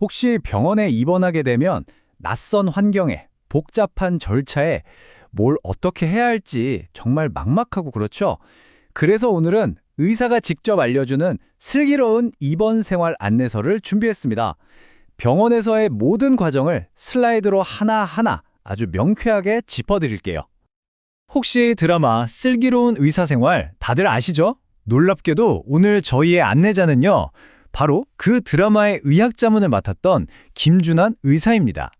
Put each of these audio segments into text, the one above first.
혹시 병원에 입원하게 되면 낯선 환경에 복잡한 절차에 뭘 어떻게 해야 할지 정말 막막하고 그렇죠? 그래서 오늘은 의사가 직접 알려주는 슬기로운 입원 생활 안내서를 준비했습니다. 병원에서의 모든 과정을 슬라이드로 하나하나 아주 명쾌하게 짚어드릴게요. 혹시 드라마 슬기로운 의사생활 다들 아시죠? 놀랍게도 오늘 저희의 안내자는요, 바로 그 드라마의 의학자문을 맡았던 김준환 의사입니다.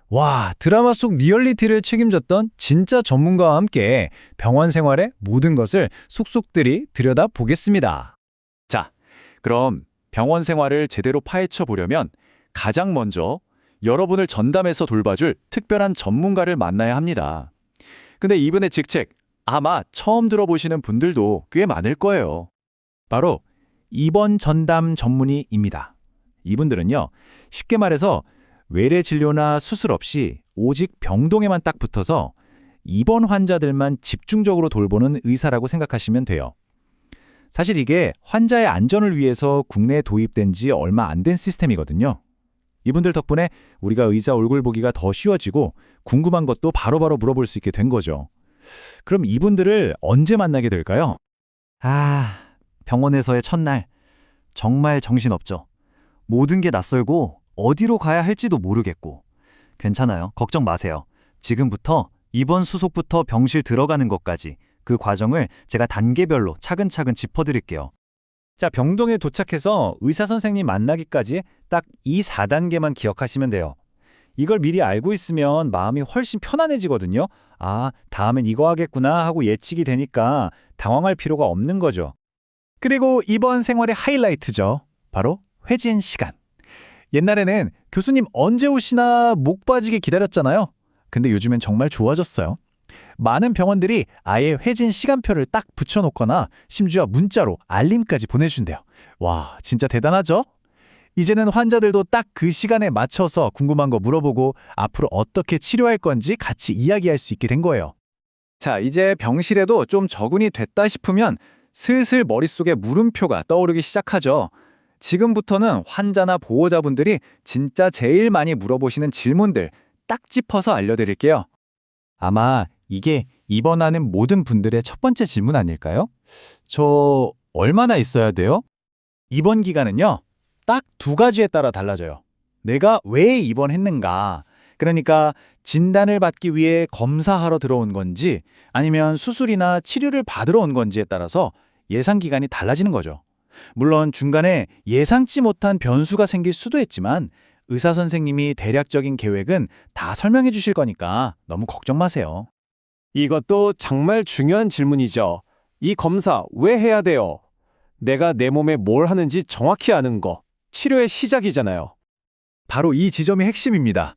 와, 드라마 속 리얼리티를 책임졌던 진짜 전문가와 함께 병원 생활의 모든 것을 속속들이 들여다보겠습니다. 자, 그럼 병원 생활을 제대로 파헤쳐 보려면 가장 먼저 여러분을 전담해서 돌봐줄 특별한 전문가를 만나야 합니다. 근데 이분의 직책, 아마 처음 들어보시는 분들도 꽤 많을 거예요. 바로 입원 전담 전문의입니다. 이분들은요, 쉽게 말해서 외래 진료나 수술 없이 오직 병동에만 딱 붙어서 입원 환자들만 집중적으로 돌보는 의사라고 생각하시면 돼요. 사실 이게 환자의 안전을 위해서 국내에 도입된 지 얼마 안 된 시스템이거든요. 이분들 덕분에 우리가 의사 얼굴 보기가 더 쉬워지고 궁금한 것도 바로바로 물어볼 수 있게 된 거죠. 그럼 이분들을 언제 만나게 될까요? 병원에서의 첫날. 정말 정신없죠. 모든 게 낯설고 어디로 가야 할지도 모르겠고. 괜찮아요. 걱정 마세요. 지금부터 입원 수속부터 병실 들어가는 것까지 그 과정을 제가 단계별로 차근차근 짚어드릴게요. 자, 병동에 도착해서 의사 선생님 만나기까지 딱 이 4단계만 기억하시면 돼요. 이걸 미리 알고 있으면 마음이 훨씬 편안해지거든요. 다음엔 이거 하겠구나 하고 예측이 되니까 당황할 필요가 없는 거죠. 그리고 이번 생활의 하이라이트죠. 바로 회진 시간. 옛날에는 교수님 언제 오시나 목 빠지게 기다렸잖아요. 근데 요즘엔 정말 좋아졌어요. 많은 병원들이 아예 회진 시간표를 딱 붙여놓거나 심지어 문자로 알림까지 보내준대요. 와, 진짜 대단하죠? 이제는 환자들도 딱 그 시간에 맞춰서 궁금한 거 물어보고 앞으로 어떻게 치료할 건지 같이 이야기할 수 있게 된 거예요. 자, 이제 병실에도 좀 적응이 됐다 싶으면 슬슬 머릿속에 물음표가 떠오르기 시작하죠. 지금부터는 환자나 보호자분들이 진짜 제일 많이 물어보시는 질문들 딱 짚어서 알려드릴게요. 아마 이게 입원하는 모든 분들의 첫 번째 질문 아닐까요? 저 얼마나 있어야 돼요? 입원 기간은요, 딱 2가지에 따라 달라져요. 내가 왜 입원했는가? 그러니까 진단을 받기 위해 검사하러 들어온 건지 아니면 수술이나 치료를 받으러 온 건지에 따라서 예상 기간이 달라지는 거죠. 물론 중간에 예상치 못한 변수가 생길 수도 있지만 의사 선생님이 대략적인 계획은 다 설명해 주실 거니까 너무 걱정 마세요. 이것도 정말 중요한 질문이죠. 이 검사 왜 해야 돼요? 내가 내 몸에 뭘 하는지 정확히 아는 거. 치료의 시작이잖아요. 바로 이 지점이 핵심입니다.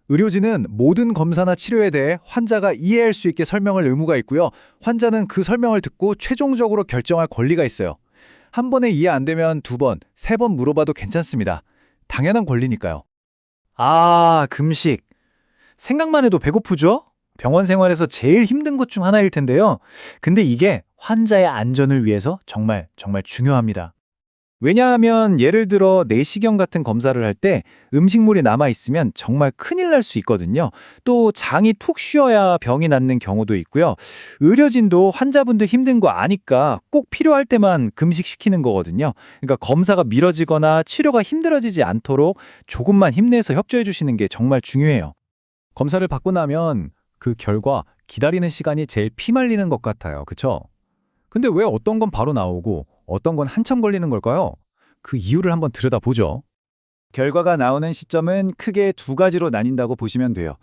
의료진은 모든 검사나 치료에 대해 환자가 이해할 수 있게 설명할 의무가 있고요. 환자는 그 설명을 듣고 최종적으로 결정할 권리가 있어요. 한 번에 이해 안 되면 2번, 3번 물어봐도 괜찮습니다. 당연한 권리니까요. 금식. 생각만 해도 배고프죠? 병원 생활에서 제일 힘든 것 중 하나일 텐데요. 근데 이게 환자의 안전을 위해서 정말 중요합니다. 왜냐하면 예를 들어 내시경 같은 검사를 할 때 음식물이 남아있으면 정말 큰일 날 수 있거든요. 또 장이 푹 쉬어야 병이 낫는 경우도 있고요. 의료진도 환자분들 힘든 거 아니까 꼭 필요할 때만 금식시키는 거거든요. 그러니까 검사가 미뤄지거나 치료가 힘들어지지 않도록 조금만 힘내서 협조해 주시는 게 정말 중요해요. 검사를 받고 나면 그 결과 기다리는 시간이 제일 피말리는 것 같아요. 그쵸? 근데 왜 어떤 건 바로 나오고 어떤 건 한참 걸리는 걸까요? 그 이유를 한번 들여다보죠. 결과가 나오는 시점은 크게 2가지로 나뉜다고 보시면 돼요.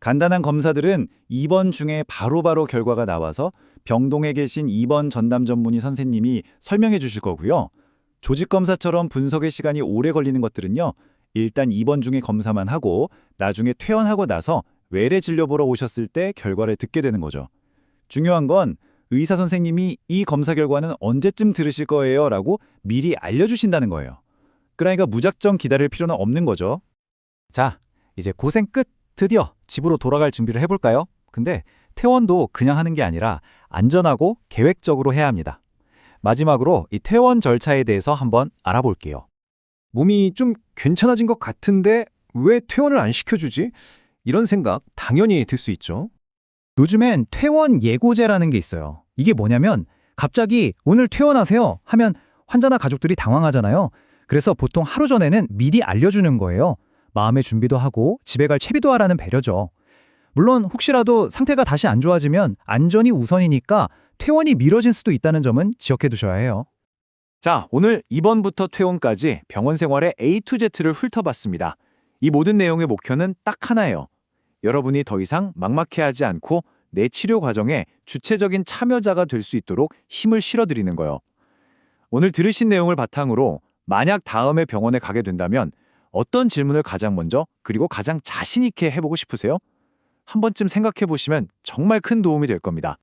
간단한 검사들은 입원 중에 바로바로 결과가 나와서 병동에 계신 입원 전담 전문의 선생님이 설명해 주실 거고요. 조직검사처럼 분석의 시간이 오래 걸리는 것들은요, 일단 입원 중에 검사만 하고 나중에 퇴원하고 나서 외래 진료 보러 오셨을 때 결과를 듣게 되는 거죠. 중요한 건 의사 선생님이 이 검사 결과는 언제쯤 들으실 거예요? 라고 미리 알려주신다는 거예요. 그러니까 무작정 기다릴 필요는 없는 거죠. 자, 이제 고생 끝! 드디어 집으로 돌아갈 준비를 해볼까요? 근데 퇴원도 그냥 하는 게 아니라 안전하고 계획적으로 해야 합니다. 마지막으로 이 퇴원 절차에 대해서 한번 알아볼게요. 몸이 좀 괜찮아진 것 같은데 왜 퇴원을 안 시켜주지? 이런 생각 당연히 들 수 있죠. 요즘엔 퇴원 예고제라는 게 있어요. 이게 뭐냐면 갑자기 오늘 퇴원하세요 하면 환자나 가족들이 당황하잖아요. 그래서 보통 하루 전에는 미리 알려주는 거예요. 마음의 준비도 하고 집에 갈 채비도 하라는 배려죠. 물론 혹시라도 상태가 다시 안 좋아지면 안전이 우선이니까 퇴원이 미뤄질 수도 있다는 점은 기억해 두셔야 해요. 자, 오늘 입원부터 퇴원까지 병원 생활의 A to Z를 훑어봤습니다. 이 모든 내용의 목표는 딱 하나예요. 여러분이 더 이상 막막해하지 않고 내 치료 과정에 주체적인 참여자가 될 수 있도록 힘을 실어드리는 거예요. 오늘 들으신 내용을 바탕으로 만약 다음에 병원에 가게 된다면 어떤 질문을 가장 먼저 그리고 가장 자신 있게 해보고 싶으세요? 한 번쯤 생각해 보시면 정말 큰 도움이 될 겁니다.